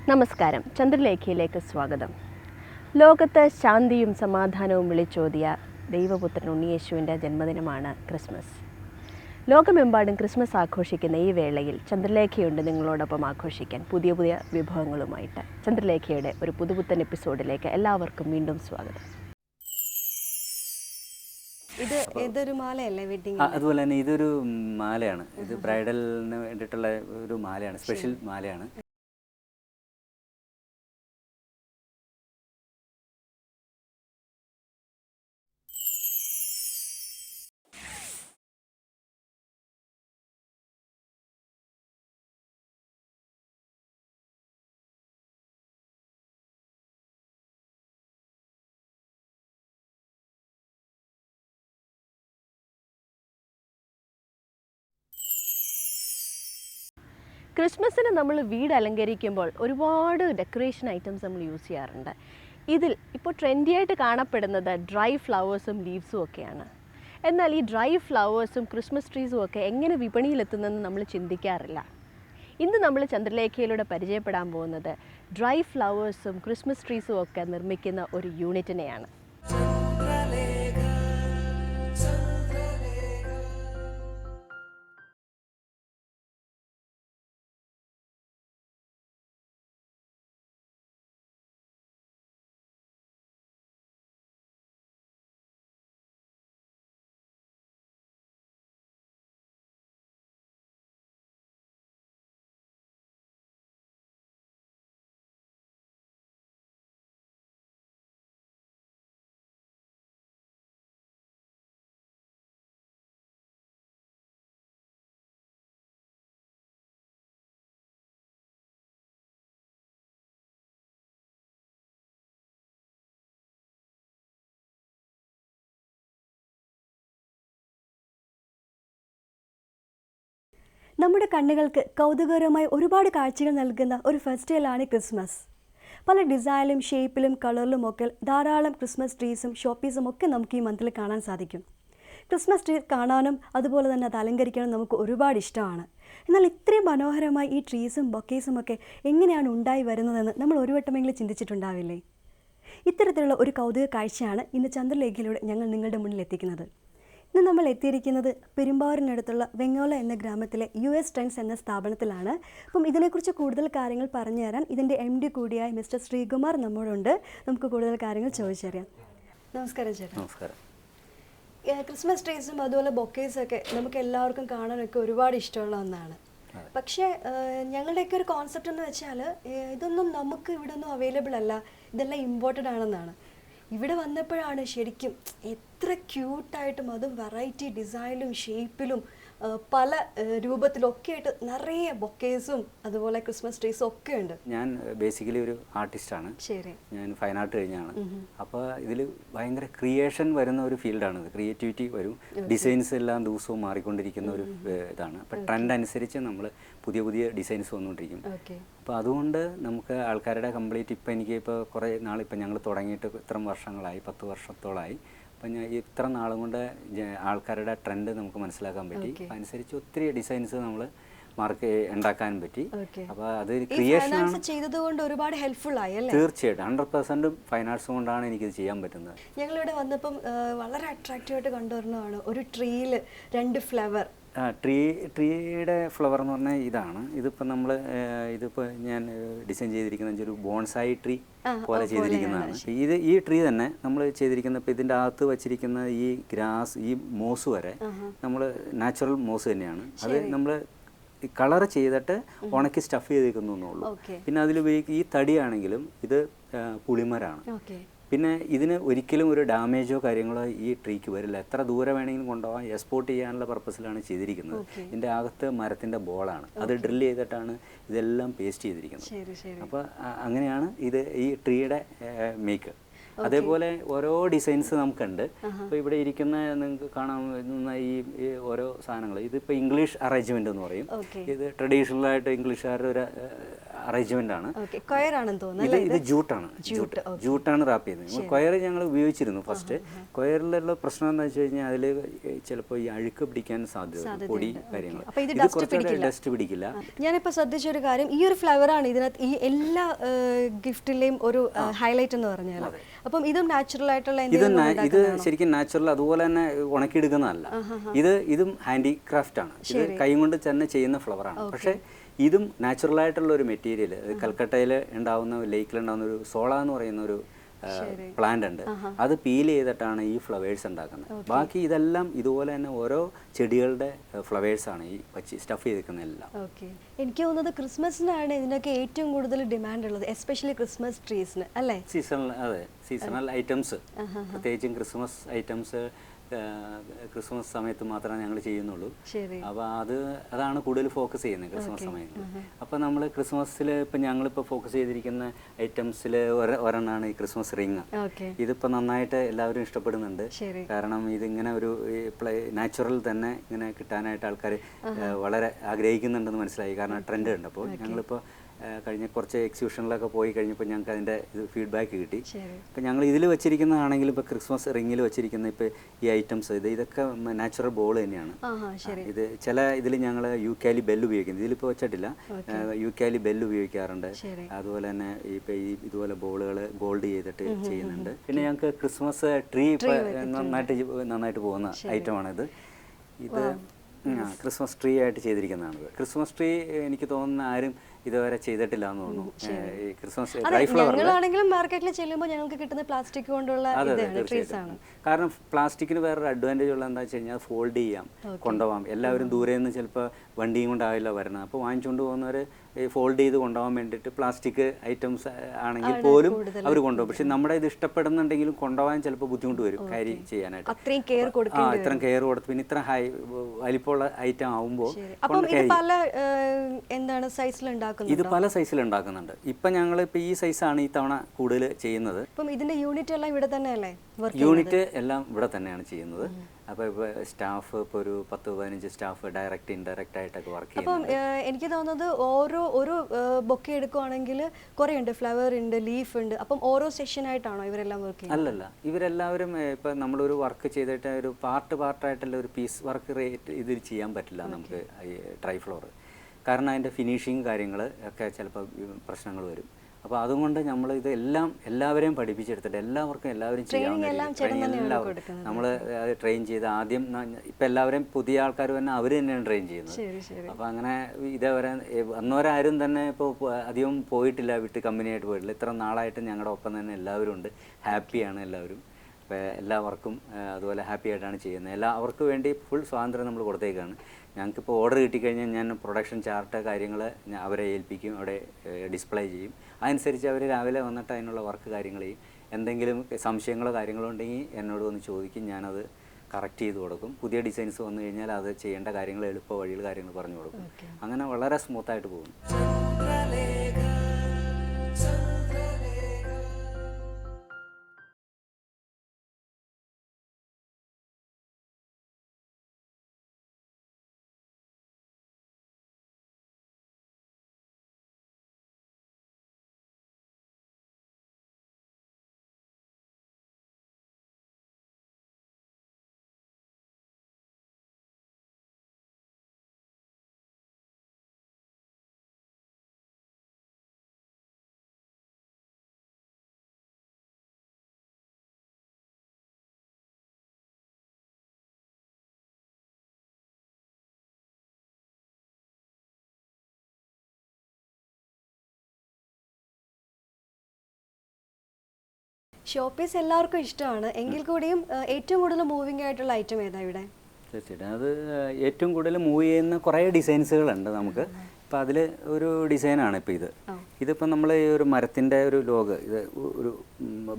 നമസ്കാരം, ചന്ദ്രലേഖയിലേക്ക് സ്വാഗതം. ലോകത്ത് ശാന്തിയും സമാധാനവും വിളിച്ചോതിയ ദൈവപുത്രൻ ഉണ്ണിയേശുവിൻ്റെ ജന്മദിനമാണ് ക്രിസ്മസ്. ലോകമെമ്പാടും ക്രിസ്മസ് ആഘോഷിക്കുന്ന ഈ വേളയിൽ ചന്ദ്രലേഖയുണ്ട് നിങ്ങളോടൊപ്പം ആഘോഷിക്കാൻ പുതിയ പുതിയ വിഭവങ്ങളുമായിട്ട്. ചന്ദ്രലേഖയുടെ ഒരു പുതുപുത്തൻ എപ്പിസോഡിലേക്ക് എല്ലാവർക്കും വീണ്ടും സ്വാഗതം. ഇത് ഏതൊരു മാലയല്ലേ വെഡിങ്? അതുപോലെ തന്നെ ഇതൊരു മാലയാണ്. ഇത് ബ്രൈഡലിന് വേണ്ടിയിട്ടുള്ള ഒരു മാലയാണ്, സ്പെഷ്യൽ മാലയാണ്. ക്രിസ്മസിന് നമ്മൾ വീട് അലങ്കരിക്കുമ്പോൾ ഒരുപാട് ഡെക്കറേഷൻ ഐറ്റംസ് നമ്മൾ യൂസ് ചെയ്യാറുണ്ട്. ഇതിൽ ഇപ്പോൾ ട്രെൻഡിയായിട്ട് കാണപ്പെടുന്നത് ഡ്രൈ ഫ്ലവേഴ്സും ലീവ്സും ഒക്കെയാണ്. എന്നാൽ ഈ ഡ്രൈ ഫ്ലവേഴ്സും ക്രിസ്മസ് ട്രീസും ഒക്കെ എങ്ങനെ വിപണിയിലെത്തുന്നതെന്ന് നമ്മൾ ചിന്തിക്കാറില്ല. ഇന്ന് നമ്മൾ ചന്ദ്രലേഖയിലൂടെ പരിചയപ്പെടാൻ പോകുന്നത് ഡ്രൈ ഫ്ലവേഴ്സും ക്രിസ്മസ് ട്രീസും ഒക്കെ നിർമ്മിക്കുന്ന ഒരു യൂണിറ്റിനെയാണ്. നമ്മുടെ കണ്ണുകൾക്ക് കൗതുകകരമായി ഒരുപാട് കാഴ്ചകൾ നൽകുന്ന ഒരു ഫെസ്റ്റിവലാണ് ക്രിസ്മസ്. പല ഡിസൈനിലും ഷേപ്പിലും കളറിലും ഒക്കെ ധാരാളം ക്രിസ്മസ് ട്രീസും ഷോപ്പീസും ഒക്കെ നമുക്ക് ഈ മന്തിൽ കാണാൻ സാധിക്കും. ക്രിസ്മസ് ട്രീ കാണാനും അതുപോലെ തന്നെ അത് അലങ്കരിക്കാനും നമുക്ക് ഒരുപാട് ഇഷ്ടമാണ്. എന്നാൽ ഇത്രയും മനോഹരമായി ഈ ട്രീസും ബൊക്കേസും ഒക്കെ എങ്ങനെയാണ് ഉണ്ടായി വരുന്നതെന്ന് നമ്മൾ ഒരു വട്ടമെങ്കിലും ചിന്തിച്ചിട്ടുണ്ടാവില്ലേ? ഇത്തരത്തിലുള്ള ഒരു കൗതുക കാഴ്ചയാണ് ഇന്ന് ചന്ദ്രലേഖയിലൂടെ ഞങ്ങൾ നിങ്ങളുടെ മുന്നിൽ എത്തിക്കുന്നത്. ഇന്ന് നമ്മൾ എത്തിയിരിക്കുന്നത് പെരുമ്പാവൂരിനടുത്തുള്ള വെങ്ങോല എന്ന ഗ്രാമത്തിലെ US ട്രെൻഡ്സ് എന്ന സ്ഥാപനത്തിലാണ്. അപ്പം ഇതിനെക്കുറിച്ച് കൂടുതൽ കാര്യങ്ങൾ പറഞ്ഞു തരാൻ ഇതിൻ്റെ MD കൂടിയായ മിസ്റ്റർ ശ്രീകുമാർ നമ്മോടുണ്ട്. നമുക്ക് കൂടുതൽ കാര്യങ്ങൾ ചോദിച്ചറിയാം. നമസ്കാരം ചേട്ടാ. നമസ്കാരം. ക്രിസ്മസ് ട്രീസും അതുപോലെ ബൊക്കേസും ഒക്കെ നമുക്ക് എല്ലാവർക്കും കാണാനൊക്കെ ഒരുപാട് ഇഷ്ടമുള്ള ഒന്നാണ്. പക്ഷേ ഞങ്ങളുടെയൊക്കെ ഒരു കോൺസെപ്റ്റ് എന്ന് വെച്ചാൽ ഇതൊന്നും നമുക്ക് ഇവിടെ ഒന്നും അവൈലബിൾ അല്ല, ഇതെല്ലാം ഇമ്പോർട്ടഡ് ആണെന്നാണ്. ഇവിടെ വന്നപ്പോഴാണ് ശരിക്കും എത്ര ക്യൂട്ടായിട്ടും അതും വെറൈറ്റി ഡിസൈനിലും ഷേപ്പിലും പല രൂപത്തിലൊക്കെ ആയിട്ട് നിറയെ ബൊക്കേസും അതുപോലെ ക്രിസ്മസ് ട്രീസും ഒക്കെ ഉണ്ട്. ഞാൻ ബേസിക്കലി ഒരു ആർട്ടിസ്റ്റാണ്. ശരി. ഞാൻ ഫൈൻ ആർട്ട് കഴിഞ്ഞാണ്. അപ്പോൾ ഇതിൽ ഭയങ്കര ക്രിയേഷൻ വരുന്ന ഒരു ഫീൽഡാണിത്. ക്രിയേറ്റിവിറ്റി വരും. ഡിസൈൻസ് എല്ലാം ദിവസവും മാറിക്കൊണ്ടിരിക്കുന്ന ഒരു ഇതാണ്. അപ്പോൾ ട്രെൻഡ് അനുസരിച്ച് നമ്മൾ പുതിയ പുതിയ ഡിസൈൻസ് വന്നുകൊണ്ടിരിക്കും. അപ്പോൾ അതുകൊണ്ട് നമുക്ക് ആൾക്കാരുടെ കംപ്ലീറ്റ് ഇപ്പോൾ എനിക്ക് ഇപ്പോൾ കുറേ നാളിപ്പോൾ ഞങ്ങൾ തുടങ്ങിയിട്ട് ഇത്ര വർഷങ്ങളായി, 10 വർഷത്തോളമായി. അപ്പം ഞാൻ ഇത്ര നാളും കൊണ്ട് ആൾക്കാരുടെ ട്രെൻഡ് നമുക്ക് മനസ്സിലാക്കാൻ പറ്റി. അനുസരിച്ച് ഒത്തിരി ഡിസൈൻസ് നമ്മൾ ഉണ്ടാക്കാനും പറ്റി. അപ്പോൾ അത് ക്രിയേഷൻ ചെയ്തതുകൊണ്ട് ഒരുപാട് ഹെൽപ്ഫുൾ ആയി അല്ലേ? തീർച്ചയായിട്ടും 100% ഫൈൻ ആർട്സ് കൊണ്ടാണ് എനിക്കിത് ചെയ്യാൻ പറ്റുന്നത്. ഞങ്ങളിവിടെ വന്നപ്പം വളരെ അട്രാക്റ്റീവായിട്ട് കണ്ടുവരുന്നതാണ് ഒരു ട്രീയിൽ 2 ഫ്ലവർ. ട്രീയുടെ ഫ്ലവർ എന്ന് പറഞ്ഞാൽ ഇതാണ്. ഇതിപ്പോൾ ഞാൻ ഡിസൈൻ ചെയ്തിരിക്കുന്നത് ഒരു ബോൺസായി ട്രീ പോലെ ചെയ്തിരിക്കുന്നതാണ്. ഈ ട്രീ തന്നെ നമ്മൾ ചെയ്തിരിക്കുന്ന ഇപ്പോൾ ഇതിൻ്റെ അകത്ത് വച്ചിരിക്കുന്ന ഈ ഗ്രാസ്, ഈ മോസ് വരെ നമ്മൾ നാച്ചുറൽ മോസ് തന്നെയാണ്. അത് നമ്മൾ കളർ ചെയ്തിട്ട് ഉണക്കി സ്റ്റഫ് ചെയ്തേക്കുന്നുള്ളൂ. പിന്നെ അതിൽ ഈ തടിയാണെങ്കിലും ഇത് പുളിമരാണ്. പിന്നെ ഇതിന് ഒരിക്കലും ഒരു ഡാമേജോ കാര്യങ്ങളോ ഈ ട്രീക്ക് വരില്ല. എത്ര ദൂരം വേണമെങ്കിലും കൊണ്ടുപോകാൻ, എക്സ്പോർട്ട് ചെയ്യാനുള്ള പർപ്പസിലാണ് ചെയ്തിരിക്കുന്നത്. ഇതിൻ്റെ അകത്ത് മരത്തിൻ്റെ ബോളാണ്, അത് ഡ്രിൽ ചെയ്തിട്ടാണ് ഇതെല്ലാം പേസ്റ്റ് ചെയ്തിരിക്കുന്നത്. അപ്പോൾ അങ്ങനെയാണ് ഇത് ഈ ട്രീയുടെ മേക്ക്. അതേപോലെ ഓരോ ഡിസൈൻസ് നമുക്കുണ്ട്. ഇപ്പോൾ ഇവിടെ ഇരിക്കുന്ന നിങ്ങൾക്ക് കാണാവുന്ന ഈ ഓരോ സാധനങ്ങൾ, ഇതിപ്പോൾ ഇംഗ്ലീഷ് അറേഞ്ച്മെൻ്റ് എന്ന് പറയും. ഇത് ട്രഡീഷണലായിട്ട് ഇംഗ്ലീഷുകാരുടെ ഒരു അറേഞ്ച്മെന്റ് ആണ്. കൊയറാണെന്ന് തോന്നുന്നു. ഇത് ജൂട്ടാണ് റാപ്പ് ചെയ്യുന്നത്. കൊയർ ഞങ്ങൾ ഉപയോഗിച്ചിരുന്നു ഫസ്റ്റ്. കൊയറിലുള്ള പ്രശ്നം എന്താ വെച്ച് കഴിഞ്ഞാൽ അതിൽ ചിലപ്പോൾ ഈ അഴുക്ക് പിടിക്കാൻ സാധ്യത, പൊടി കാര്യങ്ങൾ, ഇത് കുറച്ചുകൂടെ ഡസ്റ്റ് പിടിക്കില്ല. ഞാനിപ്പോൾ ശ്രദ്ധിച്ചൊരു കാര്യം, ഈ ഒരു ഫ്ലവറാണ് ഇതിനകത്ത് ഈ എല്ലാ ഗിഫ്റ്റിലെയും ഒരു ഹൈലൈറ്റ് എന്ന് പറഞ്ഞാൽ. അപ്പം ഇതും നാച്ചുറൽ ആയിട്ടുള്ള ഇത് ശരിക്കും നാച്ചുറൽ, അതുപോലെ തന്നെ ഉണക്കിയെടുക്കുന്നതല്ല. ഇതും ഹാൻഡിക്രാഫ്റ്റ് ആണ്. ഇത് കൈ കൊണ്ട് തന്നെ ചെയ്യുന്ന ഫ്ലവറാണ്. പക്ഷേ ഇതും നാച്ചുറൽ ആയിട്ടുള്ള ഒരു മെറ്റീരിയൽ. കൽക്കട്ടയിൽ ഉണ്ടാവുന്ന, ലേക്കിലുണ്ടാവുന്ന ഒരു സോള എന്ന് പറയുന്ന ഒരു പ്ലാന്റ് ഉണ്ട്. അത് പീൽ ചെയ്തിട്ടാണ് ഈ ഫ്ലവേഴ്സ് ഉണ്ടാക്കുന്നത്. ബാക്കി ഇതെല്ലാം ഇതുപോലെ തന്നെ ഓരോ ചെടികളുടെ ഫ്ലവേഴ്സ് ആണ് ഈ വച്ച് സ്റ്റഫ് ചെയ്തിരിക്കുന്ന എല്ലാം. എനിക്ക് തോന്നുന്നത് ക്രിസ്മസിനാണ് ഇതിനൊക്കെ ഏറ്റവും കൂടുതൽ ഡിമാൻഡ് ഉള്ളത്, എസ്പെഷ്യലി ക്രിസ്മസ് ട്രീസിന് അല്ലേ? സീസണൽ, അതെ, സീസണൽ ഐറ്റംസ്, പ്രത്യേകിച്ചും ക്രിസ്മസ് ഐറ്റംസ് ക്രിസ്മസ് സമയത്ത് മാത്രമേ ഞങ്ങൾ ചെയ്യുന്നുള്ളൂ. അപ്പോൾ അതാണ് കൂടുതൽ ഫോക്കസ് ചെയ്യുന്നത് ക്രിസ്മസ് സമയത്ത്. അപ്പോൾ നമ്മൾ ക്രിസ്മസിൽ ഇപ്പം ഞങ്ങളിപ്പോൾ ഫോക്കസ് ചെയ്തിരിക്കുന്ന ഐറ്റംസിൽ ഒരെണ്ണമാണ് ഈ ക്രിസ്മസ് റിങ്. ഇതിപ്പോൾ നന്നായിട്ട് എല്ലാവരും ഇഷ്ടപ്പെടുന്നുണ്ട്. കാരണം ഇതിങ്ങനെ ഒരു നാച്ചുറൽ തന്നെ ഇങ്ങനെ കിട്ടാനായിട്ട് ആൾക്കാർ വളരെ ആഗ്രഹിക്കുന്നുണ്ടെന്ന് മനസ്സിലായി. കാരണം ട്രെൻഡ് ഉണ്ട്. അപ്പോൾ ഞങ്ങളിപ്പോൾ കഴിഞ്ഞ കുറച്ച് എക്സിബിഷനിലൊക്കെ പോയി കഴിഞ്ഞപ്പോൾ ഞങ്ങൾക്ക് അതിൻ്റെ ഫീഡ്ബാക്ക് കിട്ടി. ഇപ്പം ഞങ്ങൾ ഇതിൽ വെച്ചിരിക്കുന്നതാണെങ്കിൽ ഇപ്പോൾ ക്രിസ്മസ് റിങ്ങിൽ വെച്ചിരിക്കുന്ന ഇപ്പോൾ ഈ ഐറ്റംസ് ഇതൊക്കെ നാച്ചുറൽ ബോൾ തന്നെയാണ്. ഇത് ചില ഇതിൽ ഞങ്ങൾ യൂക്കാലി ബെല്ല് ഉപയോഗിക്കുന്നത്, ഇതിലിപ്പോൾ വെച്ചിട്ടില്ല. യൂക്കാലി ബെല്ല് ഉപയോഗിക്കാറുണ്ട്. അതുപോലെ തന്നെ ഇപ്പോൾ ഈ ഇതുപോലെ ബോളുകൾ ഗോൾഡ് ചെയ്തിട്ട് ചെയ്യുന്നുണ്ട്. പിന്നെ ഞങ്ങൾക്ക് ക്രിസ്മസ് ട്രീ നന്നായിട്ട് പോകുന്ന ഐറ്റമാണിത്. ഇത് ക്രിസ്മസ് ട്രീ ആയിട്ട് ചെയ്തിരിക്കുന്നതാണിത്. ക്രിസ്മസ് ട്രീ എനിക്ക് തോന്നുന്ന ആരും ഇതുവരെ ചെയ്തിട്ടില്ല എന്ന് തോന്നുന്നു. ക്രിസ്മസ് ഡ്രൈ ഫ്ലവർ മാർക്കറ്റിൽ ചെല്ലുമ്പോൾ ഞങ്ങൾക്ക് കിട്ടുന്ന പ്ലാസ്റ്റിക് കൊണ്ടുള്ള ട്രീസ് ആണ്. കാരണം പ്ലാസ്റ്റിക്കിന് വേറൊരു അഡ്വാൻറ്റേജ് ഉള്ള എന്താ വെച്ച് കഴിഞ്ഞാൽ ഫോൾഡ് ചെയ്യാം, കൊണ്ടുപോകാം. എല്ലാവരും ദൂരെ നിന്ന് ചിലപ്പോൾ വണ്ടിയും കൊണ്ടാവില്ല വരുന്നത്. അപ്പോൾ വാങ്ങിച്ചുകൊണ്ട് പോകുന്നവർ ഫോൾഡ് ചെയ്ത് കൊണ്ടുപോകാൻ വേണ്ടിയിട്ട് പ്ലാസ്റ്റിക് ഐറ്റംസ് ആണെങ്കിൽ പോലും അവർ കൊണ്ടുപോകും. പക്ഷെ നമ്മുടെ ഇത് ഇഷ്ടപ്പെടുന്നുണ്ടെങ്കിലും കൊണ്ടുപോകാൻ ചിലപ്പോൾ ബുദ്ധിമുട്ട് വരും ക്യാരി ചെയ്യാനായിട്ട്. ഇത്രയും കെയർ കൊടുത്ത് പിന്നെ ഇത്ര ഹൈ വലിപ്പമുള്ള ഐറ്റം ആവുമ്പോൾ ഇത് പല സൈസിൽ ഉണ്ടാക്കുന്നുണ്ട്. ഇപ്പം ഞങ്ങളിപ്പോൾ ഈ സൈസാണ് ഈ തവണ കൂടുതൽ ചെയ്യുന്നത്. ഇതിന്റെ യൂണിറ്റ് എല്ലാം ഇവിടെ തന്നെയല്ലേ? യൂണിറ്റ് എല്ലാം ഇവിടെ തന്നെയാണ് ചെയ്യുന്നത്. അപ്പോൾ ഇപ്പോൾ സ്റ്റാഫ് ഇപ്പോൾ ഒരു 10-15 സ്റ്റാഫ് ഡയറക്റ്റ് ഇൻഡയറക്റ്റ് ആയിട്ടൊക്കെ വർക്ക് ചെയ്യുന്നത്. എനിക്ക് തോന്നുന്നത് ഒരു ബൊക്കെ എടുക്കുവാണെങ്കിൽ കുറേ ഉണ്ട്, ഫ്ലവർ ഉണ്ട്, ലീഫ് ഉണ്ട്. അപ്പം ഓരോ സെഷൻ ആയിട്ടാണോ ഇവരെല്ലാം വർക്ക് ചെയ്യുന്നത്? അല്ലല്ല, ഇവരെല്ലാവരും ഇപ്പം നമ്മളൊരു വർക്ക് ചെയ്തിട്ട് ഒരു പാർട്ടായിട്ടുള്ള ഒരു പീസ് വർക്ക് ഇതിൽ ചെയ്യാൻ പറ്റില്ല നമുക്ക് ഈ ഡ്രൈ ഫ്ലോർ. കാരണം അതിൻ്റെ ഫിനിഷിങ് കാര്യങ്ങൾ ഒക്കെ ചിലപ്പോൾ പ്രശ്നങ്ങൾ വരും. അപ്പോൾ അതുകൊണ്ട് നമ്മൾ ഇത് എല്ലാവരെയും പഠിപ്പിച്ചെടുത്തിട്ട് എല്ലാവരും ചെയ്യാവുന്ന നമ്മൾ അത് ട്രെയിൻ ചെയ്ത് ആദ്യം ഇപ്പം എല്ലാവരെയും പുതിയ ആൾക്കാർ തന്നെ അവർ തന്നെയാണ് ട്രെയിൻ ചെയ്യുന്നത്. അപ്പോൾ അങ്ങനെ ഇതേവരെ വന്നവരാരും തന്നെ ഇപ്പോൾ അധികം പോയിട്ടില്ല, വിട്ട് കമ്പനിയായിട്ട് പോയിട്ടില്ല. ഇത്ര നാളായിട്ട് ഞങ്ങളുടെ ഒപ്പം തന്നെ എല്ലാവരും ഉണ്ട്. ഹാപ്പിയാണ് എല്ലാവരും. അപ്പോൾ എല്ലാവർക്കും അതുപോലെ ഹാപ്പി ആയിട്ടാണ് ചെയ്യുന്നത്. അവർക്ക് വേണ്ടി ഫുൾ സ്വാതന്ത്ര്യം നമ്മൾ കൊടുത്തേക്കാണ്. ഞങ്ങൾക്കിപ്പോൾ ഓർഡർ കിട്ടിക്കഴിഞ്ഞാൽ ഞാൻ പ്രൊഡക്ഷൻ ചാർട്ട് കാര്യങ്ങൾ അവരെ ഏൽപ്പിക്കും, അവിടെ ഡിസ്പ്ലേ ചെയ്യും. അതനുസരിച്ച് അവർ രാവിലെ വന്നിട്ട് അതിനുള്ള വർക്ക് കാര്യങ്ങൾ ചെയ്യും. എന്തെങ്കിലും സംശയങ്ങളോ കാര്യങ്ങളോ ഉണ്ടെങ്കിൽ എന്നോട് വന്ന് ചോദിക്കും, ഞാനത് കറക്റ്റ് ചെയ്ത് കൊടുക്കും. പുതിയ ഡിസൈൻസ് വന്നു കഴിഞ്ഞാൽ അത് ചെയ്യേണ്ട കാര്യങ്ങൾ എളുപ്പ വഴിയിൽ കാര്യങ്ങൾ പറഞ്ഞു കൊടുക്കും. അങ്ങനെ വളരെ സ്മൂത്തായിട്ട് പോകും. ഷോപ്പീസ് എല്ലാവർക്കും ഇഷ്ടമാണ്, എങ്കിൽ കൂടിയും ഏറ്റവും കൂടുതൽ മൂവിങ് ആയിട്ടുള്ള ഐറ്റം ഏതാ ഇവിടെ? തീർച്ചയായിട്ടും അത് ഏറ്റവും കൂടുതൽ മൂവ് ചെയ്യുന്ന കുറേ ഡിസൈൻസുകളുണ്ട് നമുക്ക്. ഇപ്പം അതിൽ ഒരു ഡിസൈനാണ് ഇപ്പോൾ ഇതിപ്പോൾ നമ്മൾ ഈ ഒരു മരത്തിൻ്റെ ഒരു ലോഗ്, ഇത് ഒരു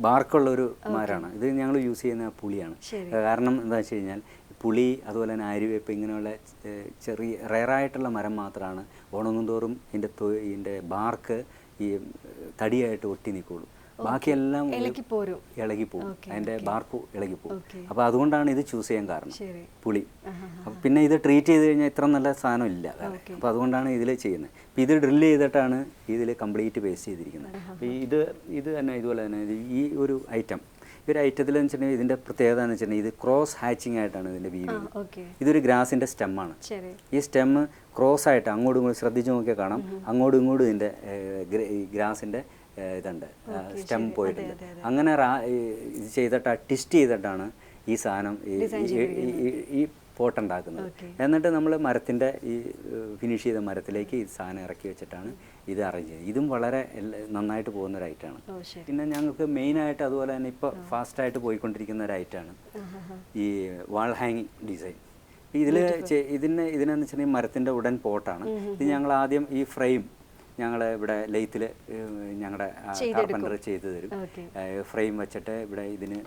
ബാർക്കുള്ള ഒരു മരമാണ്. ഇത് ഞങ്ങൾ യൂസ് ചെയ്യുന്ന പുളിയാണ്. കാരണം എന്താ വെച്ച് കഴിഞ്ഞാൽ പുളി അതുപോലെ തന്നെ ആര്യവേപ്പ് ഇങ്ങനെയുള്ള ചെറിയ റെയറായിട്ടുള്ള മരം മാത്രമാണ് ഉണങ്ങും തോറും ഇതിൻ്റെ ബാർക്ക് ഈ തടിയായിട്ട് ഒട്ടി നിൽക്കുള്ളൂ. ബാക്കിയെല്ലാം ഇളകിപ്പോരും. ഇളകിപ്പോവും, അതിൻ്റെ ബാർപ്പ് ഇളകിപ്പോവും. ഓക്കെ. അപ്പോൾ അതുകൊണ്ടാണ് ഇത് ചൂസ് ചെയ്യാൻ കാരണം, ശരി. പുളി. അപ്പോൾ പിന്നെ ഇത് ട്രീറ്റ് ചെയ്ത് കഴിഞ്ഞാൽ ഇത്ര നല്ല സാധനം ഇല്ല വേറെ. അപ്പോൾ അതുകൊണ്ടാണ് ഇതിൽ ചെയ്യുന്നത്. അപ്പോൾ ഇത് ഡ്രില്ല് ചെയ്തിട്ടാണ് ഇതിൽ കംപ്ലീറ്റ് പേസ്റ്റ് ചെയ്തിരിക്കുന്നത്. അപ്പോൾ ഇത് തന്നെ ഇതുപോലെ തന്നെ ഈ ഒരു ഐറ്റം, ഈ ഒരു ഐറ്റത്തിൽ എന്ന് വെച്ചിട്ടുണ്ടെങ്കിൽ ഇതിൻ്റെ പ്രത്യേകത എന്ന് വെച്ചിട്ടുണ്ടെങ്കിൽ ഇത് ക്രോസ് ഹാച്ചിങ് ആയിട്ടാണ് ഇതിൻ്റെ വീവിങ്. ഇതൊരു ഗ്രാസിൻ്റെ സ്റ്റെമ്മാണ്. ഈ സ്റ്റെമ്മ് ക്രോസ് ആയിട്ട് അങ്ങോട്ടും ഇങ്ങോട്ടും ശ്രദ്ധിച്ച് നോക്കിയാൽ കാണാം, അങ്ങോട്ടും ഇങ്ങോട്ടും ഇതിൻ്റെ ഗ്രാസിൻ്റെ ഇതുണ്ട്, സ്റ്റെം പോയിട്ടുണ്ട്. അങ്ങനെ ഇത് ചെയ്തിട്ട് ട്വിസ്റ്റ് ചെയ്തിട്ടാണ് ഈ സാധനം ഈ പോട്ട് ഉണ്ടാക്കുന്നത്. എന്നിട്ട് നമ്മൾ മരത്തിൻ്റെ ഈ ഫിനിഷ് ചെയ്ത മരത്തിലേക്ക് ഈ സാധനം ഇറക്കി വെച്ചിട്ടാണ് ഇത് അറേഞ്ച് ചെയ്യുന്നത്. ഇതും വളരെ നന്നായിട്ട് പോകുന്ന ഒരു ഐറ്റമാണ്. പിന്നെ ഞങ്ങൾക്ക് മെയിനായിട്ട് അതുപോലെ തന്നെ ഇപ്പോൾ ഫാസ്റ്റായിട്ട് പോയിക്കൊണ്ടിരിക്കുന്ന ഒരു ഐറ്റമാണ് ഈ വാൾ ഹാങ്ങിങ് ഡിസൈൻ. ഇതിനെന്ന് വെച്ചിട്ടുണ്ടെങ്കിൽ മരത്തിൻ്റെ ഉടൻ പോട്ടാണ് ഇത്. ഞങ്ങൾ ആദ്യം ഈ ഫ്രെയിം ഞങ്ങൾ ഇവിടെ ലെയ്ത്തിൽ ഞങ്ങളുടെ കാർപ്പൻ്റർ ചെയ്തു തരും. ഫ്രെയിം വെച്ചിട്ട് ഇവിടെ ഇതിന്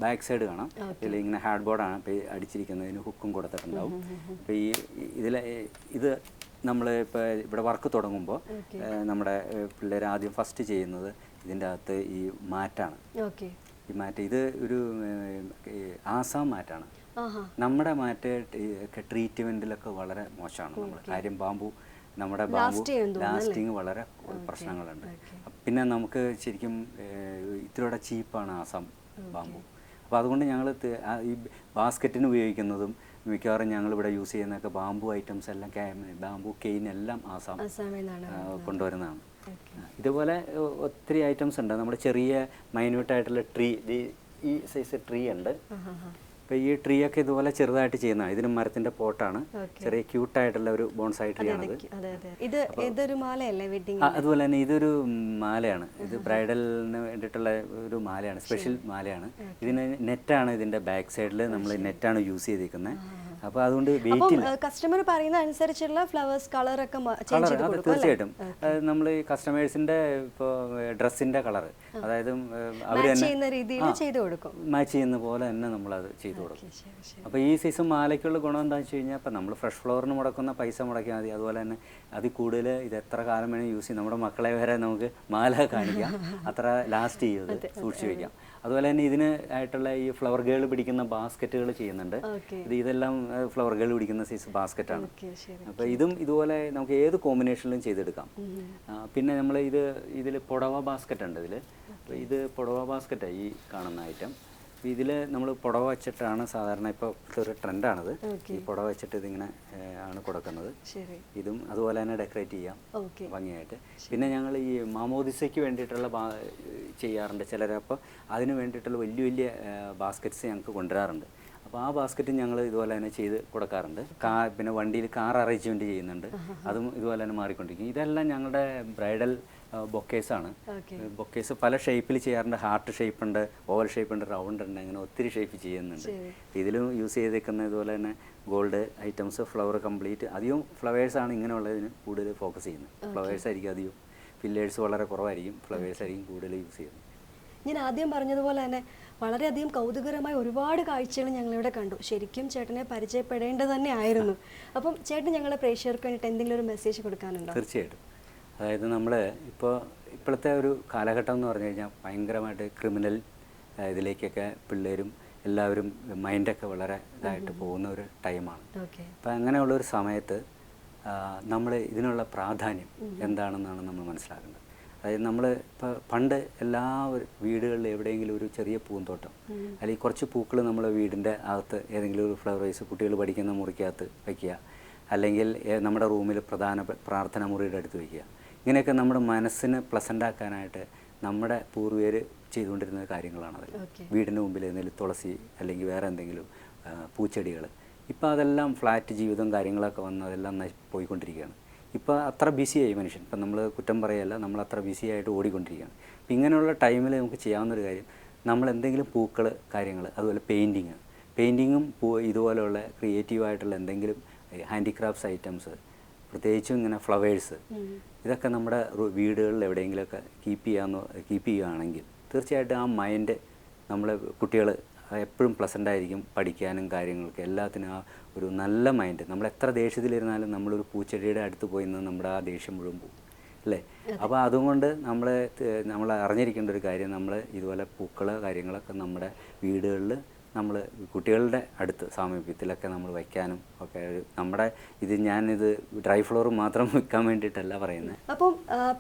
ബാക്ക് സൈഡ് കാണാം, ഇതിൽ ഇങ്ങനെ ഹാർഡ് ബോർഡാണ് ഇപ്പോൾ അടിച്ചിരിക്കുന്നതിന് ഹുക്കും കൊടുത്തിട്ടുണ്ടാവും. അപ്പോൾ ഇത് നമ്മൾ ഇപ്പോൾ ഇവിടെ വർക്ക് തുടങ്ങുമ്പോൾ നമ്മുടെ പിള്ളേർ ആദ്യം ഫസ്റ്റ് ചെയ്യുന്നത് ഇതിൻ്റെ അകത്ത് ഈ മാറ്റാണ്. ഈ മാറ്റ് ഇത് ഒരു ആസാം മാറ്റാണ്. നമ്മുടെ മാറ്റ് ട്രീറ്റ്മെൻറ്റിലൊക്കെ വളരെ മോശമാണ്. നമ്മൾ കാര്യം ബാമ്പു, നമ്മുടെ ബാമ്പു ലാസ്റ്റിങ് വളരെ പ്രശ്നങ്ങളുണ്ട്. പിന്നെ നമുക്ക് ശരിക്കും ഇത്തിരിയുടെ ചീപ്പാണ് ആസാം ബാമ്പു. അപ്പോൾ അതുകൊണ്ട് ഞങ്ങൾ ഈ ബാസ്ക്കറ്റിന് ഉപയോഗിക്കുന്നതും മിക്കവാറും ഞങ്ങളിവിടെ യൂസ് ചെയ്യുന്നതൊക്കെ ബാമ്പു ഐറ്റംസ് എല്ലാം, ബാമ്പു കെയിൻ എല്ലാം ആസാം കൊണ്ടുവരുന്നതാണ്. ഇതുപോലെ ഒത്തിരി ഐറ്റംസ് ഉണ്ട്. നമ്മുടെ ചെറിയ മൈന്യൂട്ടായിട്ടുള്ള ട്രീ, ഈ സൈസ് ട്രീ ഉണ്ട്. അപ്പോൾ ഈ ട്രീ ഒക്കെ ഇതുപോലെ ചെറുതായിട്ട് ചെയ്യുന്നതാണ്. ഇതിന് മരത്തിൻ്റെ പോട്ടാണ്, ചെറിയ ക്യൂട്ടായിട്ടുള്ള ഒരു ബോൺസായി ട്രീ ആണത്. അതുപോലെ തന്നെ ഇതൊരു മാലയാണ്. ഇത് ബ്രൈഡലിന് വേണ്ടിയിട്ടുള്ള ഒരു മാലയാണ്, സ്പെഷ്യൽ മാലയാണ്. ഇതിന് നെറ്റാണ്, ഇതിൻ്റെ ബാക്ക് സൈഡിൽ നമ്മൾ നെറ്റാണ് യൂസ് ചെയ്തിരിക്കുന്നത്. അപ്പോൾ അതുകൊണ്ട് വെയിറ്റ് ഇല്ല. കസ്റ്റമർ പറയുന്ന അനുസരിച്ചുള്ള ഫ്ലവേഴ്സ് കളറൊക്കെ തീർച്ചയായിട്ടും നമ്മൾ ഈ കസ്റ്റമേഴ്സിൻ്റെ ഇപ്പോൾ ഡ്രസ്സിൻ്റെ കളർ, അതായത് അവർ മാച്ച് ചെയ്യുന്ന പോലെ തന്നെ നമ്മളത് ചെയ്തു കൊടുക്കും. അപ്പോൾ ഈ സീസൺ മാലയ്ക്കുള്ള ഗുണം എന്താണെന്ന് വെച്ച് കഴിഞ്ഞാൽ, ഇപ്പോൾ നമ്മൾ ഫ്രഷ് ഫ്ലവറിന് മുടക്കുന്ന പൈസ മുടക്കിയാൽ മതി. അതുപോലെ തന്നെ അതിൽ കൂടുതൽ ഇത് എത്ര കാലം വേണമെങ്കിൽ യൂസ് ചെയ്യും. നമ്മുടെ മക്കളെ വരെ നമുക്ക് മാല കാണിക്കാം, അത്ര ലാസ്റ്റ് ചെയ്ത് സൂക്ഷിച്ച് വയ്ക്കാം. അതുപോലെ തന്നെ ഇതിന് ആയിട്ടുള്ള ഈ ഫ്ലവർ ഗേൾ പിടിക്കുന്ന ബാസ്ക്കറ്റുകൾ ചെയ്യുന്നുണ്ട്. ഇതെല്ലാം ഫ്ലവർ ഗേൾ പിടിക്കുന്ന സൈസ് ബാസ്ക്കറ്റാണ്. അപ്പോൾ ഇതും ഇതുപോലെ നമുക്ക് ഏത് കോമ്പിനേഷനിലും ചെയ്തെടുക്കാം. പിന്നെ നമ്മൾ ഇതിൽ പുടവ ബാസ്ക്കറ്റ് ഉണ്ട്. ഇത് പുടവ ബാസ്ക്കറ്റാണ് ഈ കാണുന്ന ഐറ്റം. ഇതിൽ നമ്മൾ പുടവ വെച്ചിട്ടാണ് സാധാരണ, ഇപ്പോൾ ഒരു ട്രെൻഡാണിത്. ഈ പുടവ വെച്ചിട്ട് ഇതിങ്ങനെ ആണ് കൊടുക്കുന്നത്. ഇതും അതുപോലെ തന്നെ ഡെക്കറേറ്റ് ചെയ്യാം ഭംഗിയായിട്ട്. പിന്നെ ഞങ്ങൾ ഈ മാമോദിസയ്ക്ക് വേണ്ടിയിട്ടുള്ള ചെയ്യാറുണ്ട് ചിലർ. അപ്പോൾ അതിന് വേണ്ടിയിട്ടുള്ള വലിയ വലിയ ബാസ്ക്കറ്റ്സ് ഞങ്ങൾക്ക് കൊണ്ടുവരാറുണ്ട്. അപ്പോൾ ആ ബാസ്ക്കറ്റ് ഞങ്ങൾ ഇതുപോലെ തന്നെ ചെയ്ത് കൊടുക്കാറുണ്ട്. പിന്നെ വണ്ടിയിൽ കാർ അറേഞ്ച്മെൻറ്റ് ചെയ്യുന്നുണ്ട്, അതും ഇതുപോലെ തന്നെ മാറിക്കൊണ്ടിരിക്കും. ഇതെല്ലാം ഞങ്ങളുടെ ബ്രൈഡൽ ബൊക്കേസാണ്. ബൊക്കേസ് പല ഷേപ്പിൽ ചെയ്യാറുണ്ട്. ഹാർട്ട് ഷേപ്പ് ഉണ്ട്, ഓവൽ ഷേപ്പ് ഉണ്ട്, റൗണ്ട് ഉണ്ട്, അങ്ങനെ ഒത്തിരി ഷേപ്പ് ചെയ്യുന്നുണ്ട്. ഇതിലും യൂസ് ചെയ്തേക്കുന്ന ഇതുപോലെ തന്നെ ഗോൾഡ് ഐറ്റംസ്, ഫ്ലവർ കംപ്ലീറ്റ്. അധികം ഫ്ലവേഴ്സാണ് ഇങ്ങനെയുള്ളതിന് കൂടുതൽ ഫോക്കസ് ചെയ്യുന്നത്. ഫ്ലവേഴ്സ് ആയിരിക്കും അധികം, ഫില്ലേഴ്സ് വളരെ കുറവായിരിക്കും, ഫ്ലവേഴ്സ് ആയിരിക്കും കൂടുതൽ യൂസ് ചെയ്യുന്നത്. ഞാൻ ആദ്യം പറഞ്ഞതുപോലെ തന്നെ വളരെയധികം കൗതുകരമായ ഒരുപാട് കാഴ്ചകൾ ഞങ്ങളിവിടെ കണ്ടു. ശരിക്കും ചേട്ടനെ പരിചയപ്പെടേണ്ടത് തന്നെ ആയിരുന്നു. അപ്പം ചേട്ടൻ ഞങ്ങളുടെ പ്രേക്ഷകർക്ക് വേണ്ടിയിട്ട് എന്തെങ്കിലും ഒരു മെസ്സേജ് കൊടുക്കാനുണ്ടോ? തീർച്ചയായിട്ടും. അതായത് നമ്മൾ ഇപ്പോഴത്തെ ഒരു കാലഘട്ടം എന്ന് പറഞ്ഞു കഴിഞ്ഞാൽ ഭയങ്കരമായിട്ട് ക്രിമിനൽ ഇതിലേക്കൊക്കെ പിള്ളേരും എല്ലാവരും മൈൻഡൊക്കെ വളരെ ഇതായിട്ട് പോകുന്ന ഒരു ടൈമാണ്. അപ്പം അങ്ങനെയുള്ളൊരു സമയത്ത് നമ്മൾ ഇതിനുള്ള പ്രാധാന്യം എന്താണെന്നാണ് നമ്മൾ മനസ്സിലാക്കേണ്ടത്. അതായത് നമ്മൾ ഇപ്പോൾ പണ്ട് എല്ലാ വീടുകളിലും എവിടെയെങ്കിലും ഒരു ചെറിയ പൂന്തോട്ടം അല്ലെങ്കിൽ കുറച്ച് പൂക്കൾ നമ്മൾ വീടിൻ്റെ അകത്ത് ഏതെങ്കിലും ഒരു ഫ്ലവർ വൈസ് കുട്ടികൾ പഠിക്കുന്ന മുറിക്കകത്ത് വയ്ക്കുക, അല്ലെങ്കിൽ നമ്മുടെ റൂമിൽ പ്രധാന പ്രാർത്ഥന മുറിയുടെ അടുത്ത് വയ്ക്കുക. ഇങ്ങനെയൊക്കെ നമ്മുടെ മനസ്സിന് പ്ലസൻ്റ് ആക്കാനായിട്ട് നമ്മുടെ പൂർവികർ ചെയ്തുകൊണ്ടിരുന്ന കാര്യങ്ങളാണത്. വീടിൻ്റെ മുമ്പിൽ എന്തെങ്കിലും തുളസി അല്ലെങ്കിൽ വേറെ എന്തെങ്കിലും പൂച്ചെടികൾ. ഇപ്പോൾ അതെല്ലാം ഫ്ലാറ്റ് ജീവിതം കാര്യങ്ങളൊക്കെ വന്ന് അതെല്ലാം പോയിക്കൊണ്ടിരിക്കുകയാണ്. ഇപ്പോൾ അത്ര ബിസിയായി മനുഷ്യൻ. ഇപ്പം നമ്മൾ കുറ്റം പറയല്ല, നമ്മൾ അത്ര ബിസിയായിട്ട് ഓടിക്കൊണ്ടിരിക്കുകയാണ്. അപ്പം ഇങ്ങനെയുള്ള ടൈമിൽ നമുക്ക് ചെയ്യാവുന്നൊരു കാര്യം, നമ്മൾ എന്തെങ്കിലും പൂക്കൾ കാര്യങ്ങൾ, അതുപോലെ പെയിൻറ്റിങ്ങും ഇതുപോലെയുള്ള ക്രിയേറ്റീവായിട്ടുള്ള എന്തെങ്കിലും ഹാൻഡിക്രാഫ്റ്റ്സ് ഐറ്റംസ്, പ്രത്യേകിച്ചും ഇങ്ങനെ ഫ്ലവേഴ്സ്, ഇതൊക്കെ നമ്മുടെ വീടുകളിൽ എവിടെയെങ്കിലുമൊക്കെ കീപ്പ് ചെയ്യുകയാണെങ്കിൽ തീർച്ചയായിട്ടും ആ മൈൻഡ് നമ്മൾ കുട്ടികൾ എപ്പോഴും പ്ലസൻ്റായിരിക്കും. പഠിക്കാനും കാര്യങ്ങൾക്ക് എല്ലാത്തിനും ആ ഒരു നല്ല മൈൻഡ്. നമ്മൾ എത്ര ദേഷ്യത്തിലിരുന്നാലും നമ്മളൊരു പൂച്ചെടിയുടെ അടുത്ത് പോയി നിന്ന് നമ്മുടെ ആ ദേഷ്യം മുഴുവൻ പോകും. അല്ലേ? അപ്പോൾ അതുകൊണ്ട് നമ്മൾ അറിഞ്ഞിരിക്കേണ്ട ഒരു കാര്യം, നമ്മൾ ഇതുപോലെ പൂക്കൾ കാര്യങ്ങളൊക്കെ നമ്മുടെ വീടുകളിൽ നമ്മൾ കുട്ടികളുടെ അടുത്ത് സാമീപ്യത്തിലൊക്കെ നമ്മൾ വയ്ക്കാനും ഒക്കെ ഞാനിത് ഡ്രൈ ഫ്ലവർ മാത്രം വെക്കാൻ വേണ്ടിയിട്ടല്ല പറയുന്നത്. അപ്പം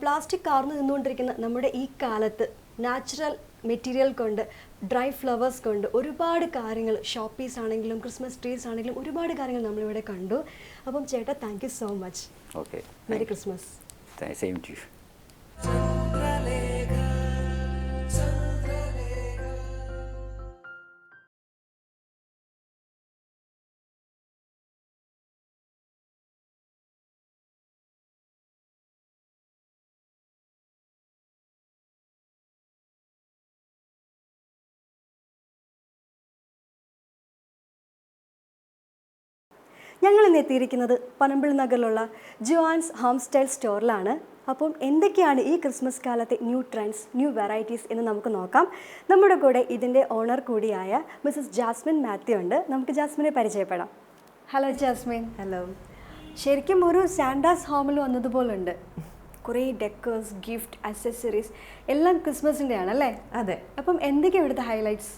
പ്ലാസ്റ്റിക് കാർന്ന് നിന്നുകൊണ്ടിരിക്കുന്ന നമ്മുടെ ഈ കാലത്ത് നാച്ചുറൽ മെറ്റീരിയൽ കൊണ്ട്, ഡ്രൈ ഫ്ലവേഴ്സ് കൊണ്ട് ഒരുപാട് കാര്യങ്ങൾ, ഷോപ്പീസ് ആണെങ്കിലും ക്രിസ്മസ് ട്രീസ് ആണെങ്കിലും ഒരുപാട് കാര്യങ്ങൾ നമ്മളിവിടെ കണ്ടു. അപ്പം ചേട്ടാ, thank you so much. Okay, merry Christmas. Same to you. ഞങ്ങൾ ഇന്ന് എത്തിയിരിക്കുന്നത് പനമ്പിൾ നഗറിലുള്ള ജോആൻസ് ഹോം സ്റ്റൈൽ സ്റ്റോറിലാണ്. അപ്പം എന്തൊക്കെയാണ് ഈ ക്രിസ്മസ് കാലത്തെ ന്യൂ ട്രെൻഡ്സ്, ന്യൂ വെറൈറ്റീസ് എന്ന് നമുക്ക് നോക്കാം. നമ്മുടെ കൂടെ ഇതിൻ്റെ ഓണർ കൂടിയായ മിസ്സസ് ജാസ്മിൻ മാത്യു ഉണ്ട്. നമുക്ക് ജാസ്മിനെ പരിചയപ്പെടാം. Hello Jasmine. ഹലോ. ശരിക്കും ഒരു സാന്റാസ് ഹോമിൽ വന്നതുപോലുണ്ട്. കുറേ ഡെക്കേഴ്സ്, ഗിഫ്റ്റ്, അക്സസറീസ് എല്ലാം ക്രിസ്മസിൻ്റെ ആണല്ലേ? അതെ. അപ്പം എന്തൊക്കെയാണ് ഇവിടുത്തെ ഹൈലൈറ്റ്സ്?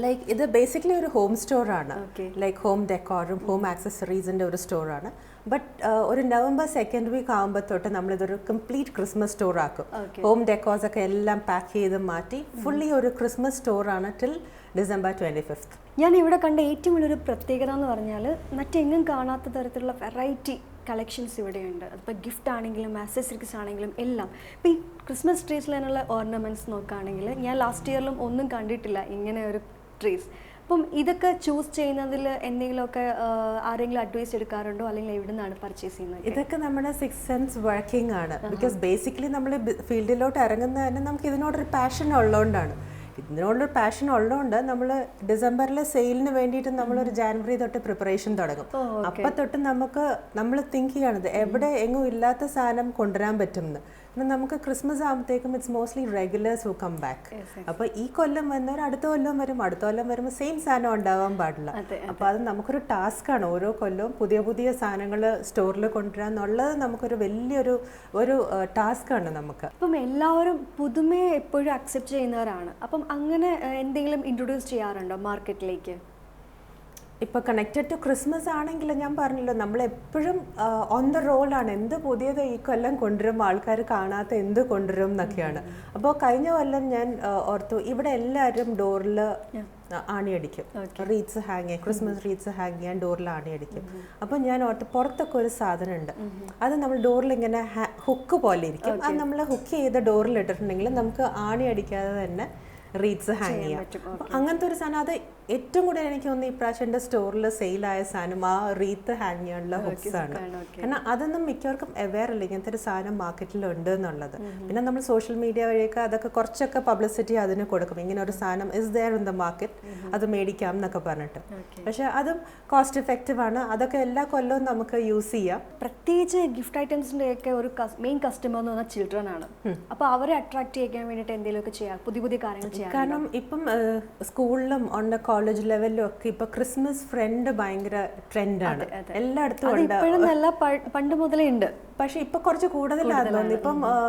ലൈക്ക് ഇത് ബേസിക്കലി ഒരു ഹോം സ്റ്റോറാണ്. Okay. ലൈക്ക് ഹോം ഡെക്കോറും ഹോം ആക്സസറീസിൻ്റെ ഒരു സ്റ്റോറാണ്. ബട്ട് ഒരു നവംബർ സെക്കൻഡ് വീക്ക് ആകുമ്പോൾ തൊട്ട് നമ്മളിതൊരു കംപ്ലീറ്റ് ക്രിസ്മസ് സ്റ്റോർ ആക്കും. ഹോം ഡെക്കോർസ് ഒക്കെ എല്ലാം പാക്ക് ചെയ്ത് മാറ്റി ഫുള്ളി ഒരു ക്രിസ്മസ് സ്റ്റോറാണ് ടിൽ ഡിസംബർ 25th. ഞാൻ ഇവിടെ കണ്ട ഏറ്റവും വലിയൊരു പ്രത്യേകത എന്ന് പറഞ്ഞാൽ മറ്റെങ്ങും കാണാത്ത തരത്തിലുള്ള വെറൈറ്റി കളക്ഷൻസ് ഇവിടെയുണ്ട്. അതിപ്പോൾ ഗിഫ്റ്റ് ആണെങ്കിലും ആക്സസറീസ് ആണെങ്കിലും എല്ലാം. ഇപ്പോൾ ഈ ക്രിസ്മസ് ട്രീസിൽ തന്നെയുള്ള ഓർണമെൻറ്റ്സ് നോക്കുകയാണെങ്കിൽ ഞാൻ ലാസ്റ്റ് ഇയറിലും ഒന്നും കണ്ടിട്ടില്ല ഇങ്ങനെ ഒരു ട്രീസ്. അപ്പം ഇതൊക്കെ ചൂസ് ചെയ്യുന്നതിൽ എന്തെങ്കിലുമൊക്കെ ആരെങ്കിലും അഡ്വൈസ് എടുക്കാറുണ്ടോ, അല്ലെങ്കിൽ എവിടെ നിന്നാണ് പർച്ചേസ് ചെയ്യുന്നത്? ഇതൊക്കെ നമ്മുടെ 6 സെൻസ് വർക്കിംഗ് ആണ്. ബിക്കോസ് ബേസിക്കലി നമ്മൾ ഫീൽഡിലോട്ട് ഇറങ്ങുന്നത് തന്നെ നമുക്ക് ഇതിനോടൊരു പാഷൻ ഉള്ളതുകൊണ്ടാണ്. ഇതിനോടൊരു പാഷൻ ഉള്ളതുകൊണ്ട് നമ്മൾ ഡിസംബറിൽ സെയിലിന് വേണ്ടിയിട്ട് നമ്മളൊരു ജാനുവരി തൊട്ട് പ്രിപ്പറേഷൻ തുടങ്ങും. അപ്പം തൊട്ട് നമ്മൾ തിങ്ക് ചെയ്യണത് എവിടെ എങ്ങും ഇല്ലാത്ത സാധനം കൊണ്ടുവരാൻ പറ്റുമെന്ന്. പിന്നെ നമുക്ക് ക്രിസ്മസ് ആകുമ്പോഴത്തേക്കും it's mostly regulars who come back. അപ്പോൾ ഈ കൊല്ലം വന്നവർ അടുത്ത കൊല്ലം വരുമ്പോൾ സെയിം സാധനം ഉണ്ടാവാൻ പാടില്ല. അപ്പോൾ അത് നമുക്കൊരു ടാസ്ക്കാണ്. ഓരോ കൊല്ലവും പുതിയ പുതിയ സാധനങ്ങൾ സ്റ്റോറിൽ കൊണ്ടുവരാൻ എന്നുള്ളത് നമുക്കൊരു വലിയൊരു ടാസ്ക്കാണ് നമുക്ക്. അപ്പം എല്ലാവരും പുതുമയെ എപ്പോഴും അക്സെപ്റ്റ് ചെയ്യുന്നവരാണ്. അപ്പം അങ്ങനെ എന്തെങ്കിലും ഇൻട്രൊഡ്യൂസ് ചെയ്യാറുണ്ടോ മാർക്കറ്റിലേക്ക്? ഇപ്പോൾ കണക്റ്റഡ് ടു ക്രിസ്മസ് ആണെങ്കിൽ ഞാൻ പറഞ്ഞല്ലോ, നമ്മളെപ്പോഴും ഓൺ ദ റോളാണ്. എന്ത് പുതിയത് ഈ കൊല്ലം കൊണ്ടുവരും, ആൾക്കാർ കാണാത്ത എന്ത് കൊണ്ടുവരും എന്നൊക്കെയാണ്. അപ്പോൾ കഴിഞ്ഞ കൊല്ലം ഞാൻ ഓർത്തു, ഇവിടെ എല്ലാവരും ഡോറിൽ ആണിയടിക്കും, റീറ്റ്സ് ഹാങ് ചെയ്യാൻ, ക്രിസ്മസ് റീറ്റ്സ് ഹാങ് ചെയ്യാൻ ഡോറിൽ ആണിയടിക്കും. അപ്പോൾ ഞാൻ ഓർത്ത് പുറത്തൊക്കെ ഒരു സാധനം ഉണ്ട്, അത് നമ്മൾ ഡോറിൽ ഇങ്ങനെ ഹുക്ക് പോലെ ഇരിക്കും. അത് നമ്മൾ ഹുക്ക് ചെയ്ത് ഡോറിൽ ഇട്ടിട്ടുണ്ടെങ്കിൽ നമുക്ക് ആണി അടിക്കാതെ തന്നെ റീറ്റ്സ് ഹാങ് ചെയ്യാം. അങ്ങനത്തെ ഒരു സാധനം, അത് ഏറ്റവും കൂടുതൽ എനിക്ക് തോന്നുന്നു ഈ പ്രാവശ്യം എൻ്റെ സ്റ്റോറിൽ സെയിലായ സാധനം ആ റീത്ത് ഹാങ് ചെയ്യാനുള്ള ഹുക്സ് ആണ്. കാരണം അതൊന്നും മിക്കവർക്കും അവെയർ അല്ല ഇങ്ങനത്തെ ഒരു സാധനം മാർക്കറ്റിലുണ്ട് എന്നുള്ളത്. പിന്നെ നമ്മൾ സോഷ്യൽ മീഡിയ വഴിയൊക്കെ അതൊക്കെ കുറച്ചൊക്കെ പബ്ലിസിറ്റി അതിന് കൊടുക്കും, ഇങ്ങനെ ഒരു സാധനം is there in the market, അത് മേടിക്കാം എന്നൊക്കെ പറഞ്ഞിട്ട്. പക്ഷെ അതും കോസ്റ്റ് എഫക്റ്റീവ് ആണ്. അതൊക്കെ എല്ലാ കൊല്ലവും നമുക്ക് യൂസ് ചെയ്യാം. പ്രത്യേകിച്ച് ഗിഫ്റ്റ് ഐറ്റംസിൻ്റെ ഒക്കെ ഒരു മെയിൻ കസ്റ്റമർ എന്ന് പറഞ്ഞാൽ ചിൽഡ്രൻ ആണ്. അപ്പോൾ അവരെ അട്രാക്ട് ചെയ്യാൻ വേണ്ടിയിട്ട് എന്തെങ്കിലുമൊക്കെ ചെയ്യാം, പുതിയ പുതിയ കാര്യങ്ങൾ ചെയ്യാം. കാരണം ഇപ്പം സ്കൂളിലും ഓൺ ദ കോളേജ് ലെവലിലും ഒക്കെ ഇപ്പൊ ക്രിസ്മസ് ഫ്രണ്ട് ഭയങ്കര ട്രെൻഡാണ്. എല്ലായിടത്തും പണ്ട് മുതലേ ഉണ്ട്. പക്ഷെ ഇപ്പൊ കുറച്ച് കൂടുതലാണ് തോന്നുന്നു.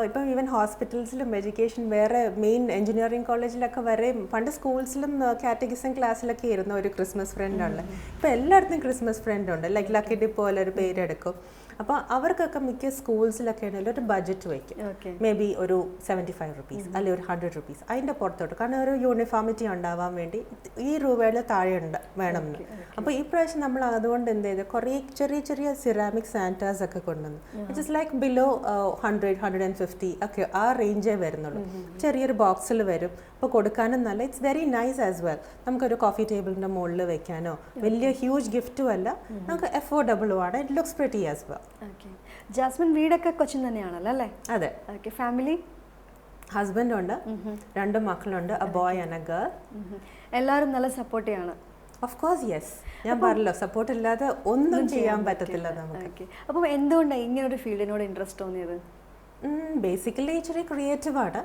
ഇപ്പം ഈവൻ ഹോസ്പിറ്റൽസിലും എഡ്യൂക്കേഷൻ വേറെ മെയിൻ എഞ്ചിനീയറിംഗ് കോളേജിലൊക്കെ വരെ പണ്ട് സ്കൂൾസിലും കാറ്റഗിസം ക്ലാസ്സിലൊക്കെ ഇരുന്ന ഒരു ക്രിസ്മസ് ഫ്രണ്ട് ഉണ്ട്. ഇപ്പൊ എല്ലായിടത്തും ക്രിസ്മസ് ഫ്രണ്ട് ഉണ്ട്. ലൈക്ക് ലക്കി ഡിപ്പ് പോലെ ഒരു പേരെടുക്കും. അപ്പോൾ അവർക്കൊക്കെ മിക്ക സ്കൂൾസിലൊക്കെ ആണെങ്കിലും ഒരു ബഡ്ജറ്റ് വയ്ക്കും. മേ ബി ഒരു 75 rupees അല്ലെങ്കിൽ ഒരു 100 rupees അതിൻ്റെ പുറത്തോട്ട്. കാരണം ഒരു യൂണിഫോമിറ്റി ഉണ്ടാവാൻ വേണ്ടി ഈ രൂപയുടെ താഴെ വേണമെന്ന്. അപ്പോൾ ഈ പ്രാവശ്യം നമ്മൾ അതുകൊണ്ട് എന്ത് ചെയ്ത് കുറേ ചെറിയ ചെറിയ സിറാമിക് സാന്റാസ് ഒക്കെ കൊണ്ടുവന്നു. ഇറ്റ് ഇസ് ലൈക്ക് ബിലോ 100-150 ഒക്കെ ആ റേഞ്ചേ വരുന്നുള്ളൂ. ചെറിയൊരു ബോക്സിൽ വരും. അപ്പോൾ കൊടുക്കാനും നല്ല, it's very nice as well. നമുക്കൊരു കോഫി ടേബിളിൻ്റെ മുകളിൽ വെക്കാനോ, വലിയ ഹ്യൂജ് ഗിഫ്റ്റും അല്ല, നമുക്ക് അഫോർഡബിളും ആണ്. It looks pretty as well. Jasmine വീടൊക്കെ കൊച്ചിൻ തന്നെയാണല്ലോ അല്ലേ? അതെ. ഫാമിലി? ഹസ്ബൻഡ് ഉണ്ട്, 2 മക്കളുണ്ട്, A boy and A girl. എല്ലാവരും നല്ല സപ്പോർട്ടിയാണ്? Of course yes. ഞാൻ പറഞ്ഞല്ലോ, സപ്പോർട്ട് ഇല്ലാതെ ഒന്നും ചെയ്യാൻ പറ്റത്തില്ല നമുക്ക്. അപ്പം എന്തുകൊണ്ടാണ് ഇങ്ങനെ ഒരു ഫീൽഡിനോട് ഇൻട്രസ്റ്റ് തോന്നിയത്? ബേസിക്കലി ഇച്ചിരി ക്രിയേറ്റീവ് ആണ്.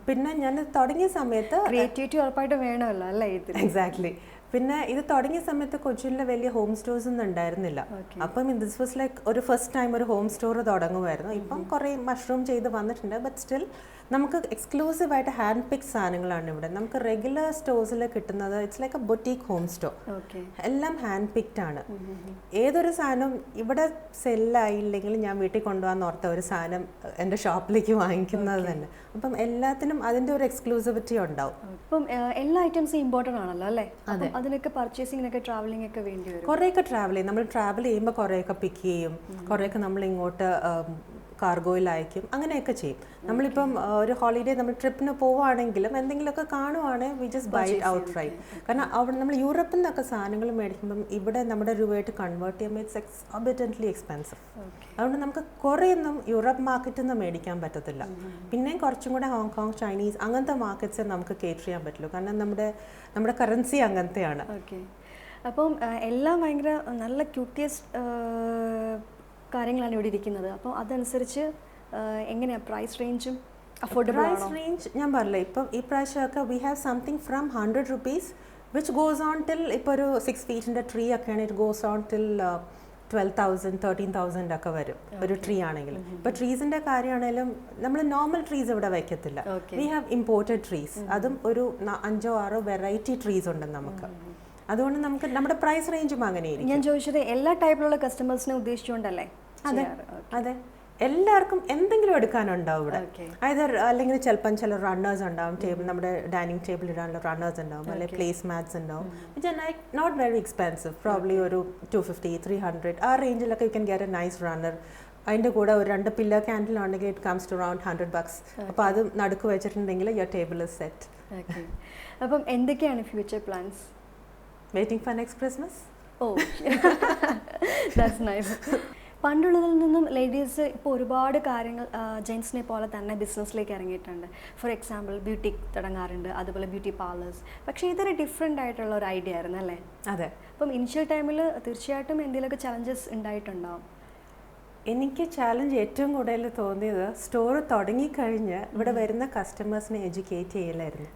പിന്നെ ഞാൻ തുടങ്ങിയ സമയത്ത് ക്രിയേറ്റിവിറ്റി ഉറപ്പായിട്ട് വേണമല്ലോ അല്ലേ? എക്സാക്ട്ലി. പിന്നെ ഇത് തുടങ്ങിയ സമയത്ത് കൊച്ചിയിലെ വലിയ ഹോം സ്റ്റോഴ്സ് ഒന്നും ഉണ്ടായിരുന്നില്ല. അപ്പം ദിസ് വാസ് ലൈക്ക് ഒരു ഫസ്റ്റ് ടൈം ഒരു ഹോം സ്റ്റോർ തുടങ്ങുമായിരുന്നു. ഇപ്പം കുറേ മഷ്റൂം ചെയ്ത് വന്നിട്ടുണ്ട്. ബട്ട് സ്റ്റിൽ നമുക്ക് എക്സ്ക്ലൂസീവ് ആയിട്ട് ഹാൻഡ് പിക്ക് സാധനങ്ങളാണ് ഇവിടെ. നമുക്ക് റെഗുലർ സ്റ്റോഴ്സിൽ കിട്ടുന്നത് it's like A boutique home store. എല്ലാം ഹാൻഡ് പിക്ഡ് ആണ്. ഏതൊരു സാധനം ഇവിടെ സെല്ലായില്ലെങ്കിൽ ഞാൻ വീട്ടിൽ കൊണ്ടുപോകാൻ ഓർത്ത ഒരു സാധനം എൻ്റെ ഷോപ്പിലേക്ക് വാങ്ങിക്കുന്നത് തന്നെ. അപ്പം എല്ലാത്തിനും അതിൻ്റെ ഒരു എക്സ്ക്ലൂസിവിറ്റി ഉണ്ടാവും. അപ്പം എല്ലാ ഐറ്റംസും ഇമ്പോർട്ടൻ്റ് ആണല്ലോ അല്ലേ? അതെ. അതിനൊക്കെ പർച്ചേസിങ്ങിനൊക്കെ ട്രാവലിംഗ് ഒക്കെ വേണ്ടി വരും. കുറേയൊക്കെ ട്രാവൽ ചെയ്യും. നമ്മൾ ട്രാവൽ ചെയ്യുമ്പോൾ കുറേയൊക്കെ പിക്ക് ചെയ്യും, കുറേയൊക്കെ നമ്മൾ ഇങ്ങോട്ട് കാർഗോയിൽ അയക്കും, അങ്ങനെയൊക്കെ ചെയ്യും. നമ്മളിപ്പം ഒരു ഹോളിഡേ നമ്മൾ ട്രിപ്പിന് പോവുകയാണെങ്കിലും എന്തെങ്കിലുമൊക്കെ കാണുവാണെങ്കിൽ we just buy it out right. കാരണം അവിടെ നമ്മൾ യൂറോപ്പിൽ നിന്നൊക്കെ സാധനങ്ങൾ മേടിക്കുമ്പം ഇവിടെ നമ്മുടെ രൂപയായിട്ട് കൺവേർട്ട് ചെയ്യുമ്പോൾ ഇറ്റ്സ് എക്സോർബിറ്റൻ്റ്ലി എക്സ്പെൻസീവ്. അതുകൊണ്ട് നമുക്ക് കുറേയൊന്നും യൂറോപ്പ് മാർക്കറ്റിൽ നിന്ന് മേടിക്കാൻ പറ്റത്തില്ല. പിന്നെയും കുറച്ചും കൂടെ ഹോങ്കോങ്, ചൈനീസ് അങ്ങനത്തെ മാർക്കറ്റ്സേ നമുക്ക് കേറ്റർ ചെയ്യാൻ പറ്റുള്ളൂ. കാരണം നമ്മുടെ കറൻസി അങ്ങനത്തെയാണ്. ഓക്കെ. അപ്പം എല്ലാം ഭയങ്കര നല്ല ക്യൂട്ടിയസ്റ്റ് കാര്യങ്ങളാണ് ഇവിടെ ഇരിക്കുന്നത്. അപ്പോൾ അതനുസരിച്ച് എങ്ങനെയാണ് പ്രൈസ് റേഞ്ചും അഫോർഡബിൾ ആണോ? പ്രൈസ് റേഞ്ച് ഞാൻ പറഞ്ഞില്ലേ, ഇപ്പം ഈ പ്രാവശ്യമൊക്കെ we have something from 100 rupees which goes on till, ഇപ്പോൾ ഒരു 6 feet ട്രീ ഒക്കെയാണ്, ഇറ്റ് ഗോസ് ഓൺ ടിൽ 12,000 13,000 ഒക്കെ വരും ഒരു ട്രീ ആണെങ്കിലും. ഇപ്പോൾ ട്രീസിൻ്റെ കാര്യമാണെങ്കിലും നമ്മൾ നോർമൽ ട്രീസ് ഇവിടെ വയ്ക്കത്തില്ല. We have imported trees. അതും ഒരു 5-6 വെറൈറ്റി ട്രീസ് ഉണ്ട് നമുക്ക്. അതുകൊണ്ട് നമുക്ക് നമ്മുടെ പ്രൈസ് റേഞ്ചും അങ്ങനെയായിരിക്കും. ഞാൻ ചോദിച്ചത് എല്ലാ ടൈപ്പിലുള്ള കസ്റ്റമേഴ്സിനെ ഉദ്ദേശിച്ചുകൊണ്ടല്ലേ? അതെ അതെ, എല്ലാവർക്കും എന്തെങ്കിലും എടുക്കാനുണ്ടാവും ഇവിടെ. അല്ലെങ്കിൽ ചിലപ്പം ചില റണ്ണേഴ്സ് ഉണ്ടാവും, ടേബിൾ നമ്മുടെ ഡൈനിങ് ടേബിൾ ഇടാനുള്ള റണ്ണേഴ്സ് ഉണ്ടാവും, അല്ലെങ്കിൽ പ്ലേസ് മാറ്റ്സ് ഉണ്ടാവും, which are not very expensive. Probably ഒരു 250 300 ആ റേഞ്ചിലൊക്കെ you can get a nice runner. അതിൻ്റെ കൂടെ ഒരു 2 പില്ലർ ക്യാൻഡിൽ ഉണ്ടെങ്കിൽ ഇറ്റ് കംസ് ടു അറൗണ്ട് $100. അപ്പോൾ അത് നടുക്ക് വെച്ചിട്ടുണ്ടെങ്കിൽ യുവർ ടേബിൾ ഇസ് സെറ്റ്. അപ്പം എന്തൊക്കെയാണ് future plans? Waiting for next Christmas. Oh, that's nice. പണ്ടുള്ളതിൽ നിന്നും ലേഡീസ് ഇപ്പോൾ ഒരുപാട് കാര്യങ്ങൾ ജെൻസിനെ പോലെ തന്നെ ബിസിനസ്സിലേക്ക് ഇറങ്ങിയിട്ടുണ്ട്. ഫോർ എക്സാമ്പിൾ ബ്യൂട്ടി തുടങ്ങാറുണ്ട്, അതുപോലെ ബ്യൂട്ടി പാർലേഴ്സ്. പക്ഷേ ഇതൊരു ഡിഫറെൻ്റ് ആയിട്ടുള്ള ഒരു ഐഡിയ ആയിരുന്നു അല്ലേ? അതെ. അപ്പം ഇനിഷ്യൽ ടൈമിൽ തീർച്ചയായിട്ടും എന്തെങ്കിലുമൊക്കെ ചലഞ്ചസ് ഉണ്ടായിട്ടുണ്ടാവും. എനിക്ക് ചാലഞ്ച് ഏറ്റവും കൂടുതൽ തോന്നിയത് സ്റ്റോർ തുടങ്ങിക്കഴിഞ്ഞ് ഇവിടെ വരുന്ന കസ്റ്റമേഴ്സിനെ എഡ്യൂക്കേറ്റ് ചെയ്യലായിരുന്നു.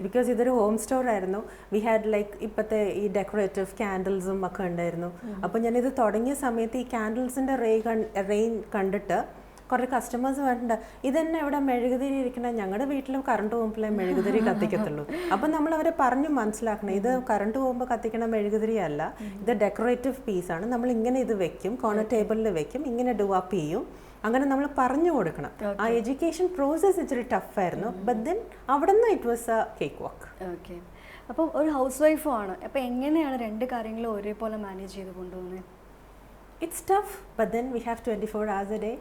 ബിക്കോസ് ഇതൊരു ഹോം സ്റ്റോർ ആയിരുന്നു. വി ഹാഡ് ലൈക്ക് ഇപ്പോഴത്തെ ഈ ഡെക്കറേറ്റീവ് ക്യാൻഡിൽസും ഒക്കെ ഉണ്ടായിരുന്നു. അപ്പോൾ ഞാനിത് തുടങ്ങിയ സമയത്ത് ഈ ക്യാൻഡിൽസിൻ്റെ റെയിൻ കണ്ടിട്ട് കുറേ കസ്റ്റമേഴ്സ് പറഞ്ഞിട്ടുണ്ട്, ഇതന്നെ ഇവിടെ മെഴുകുതിരി ഇരിക്കണം, ഞങ്ങളുടെ വീട്ടിലും കറണ്ട് പോകുമ്പോഴേ മെഴുകുതിരി കത്തിക്കത്തുള്ളൂ. അപ്പം നമ്മൾ അവരെ പറഞ്ഞു മനസ്സിലാക്കണം, ഇത് കറണ്ട് പോകുമ്പോൾ കത്തിക്കണ മെഴുകുതിരി അല്ല, ഇത് ഡെക്കറേറ്റീവ് പീസാണ്, നമ്മൾ ഇങ്ങനെ ഇത് വെക്കും, കോർണർ ടേബിളിൽ വെക്കും, ഇങ്ങനെ ഡു അപ്പ് ചെയ്യും, അങ്ങനെ നമ്മൾ പറഞ്ഞു കൊടുക്കണം. ആ എഡ്യൂക്കേഷൻ പ്രോസസ്സ് ഇച്ചിരി ടഫായിരുന്നു. ബട്ട് ദെൻ അവിടെ നിന്ന് it was A cake walk. Okay. അപ്പം ഒരു ഹൗസ് വൈഫും ആണ്, അപ്പം എങ്ങനെയാണ് രണ്ട് കാര്യങ്ങളും ഒരേപോലെ മാനേജ് ചെയ്ത് കൊണ്ടുപോകുന്നത്? It's tough, but then we have 24 hours a day.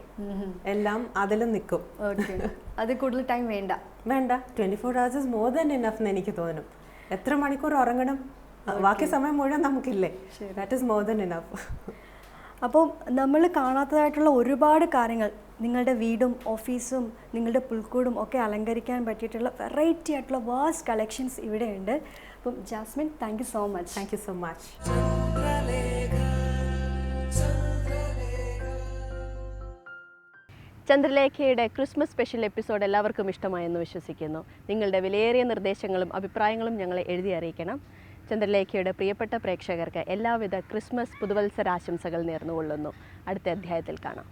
എല്ലാം അതിലും നിൽക്കും. ഓക്കെ. അത് കൂടുതൽ ടൈം വേണ്ട. 24 hours is more than enough എന്ന് എനിക്ക് തോന്നും. എത്ര മണിക്കൂർ ഉറങ്ങണം, ബാക്കി സമയം മുഴുവൻ നമുക്കില്ലേ? That is more than enough. അപ്പോൾ നമ്മൾ കാണാത്തതായിട്ടുള്ള ഒരുപാട് കാര്യങ്ങൾ, നിങ്ങളുടെ വീടും ഓഫീസും നിങ്ങളുടെ പുൽക്കൂടും ഒക്കെ അലങ്കരിക്കാൻ പറ്റിയിട്ടുള്ള വെറൈറ്റി ആയിട്ടുള്ള വാസ്റ്റ് കളക്ഷൻസ് ഇവിടെയുണ്ട്. അപ്പം Jasmine, thank you so much. Thank you so much. ചന്ദ്രലേഖയുടെ ക്രിസ്മസ് സ്പെഷ്യൽ എപ്പിസോഡ് എല്ലാവർക്കും ഇഷ്ടമായെന്ന് വിശ്വസിക്കുന്നു. നിങ്ങളുടെ വിലയേറിയ നിർദ്ദേശങ്ങളും അഭിപ്രായങ്ങളും ഞങ്ങളെ എഴുതി അറിയിക്കണം. ചന്ദ്രലേഖയുടെ പ്രിയപ്പെട്ട പ്രേക്ഷകർക്ക് എല്ലാവിധ ക്രിസ്മസ് പുതുവത്സരാശംസകൾ നേർന്നുകൊള്ളുന്നു. അടുത്ത അധ്യായത്തിൽ കാണാം.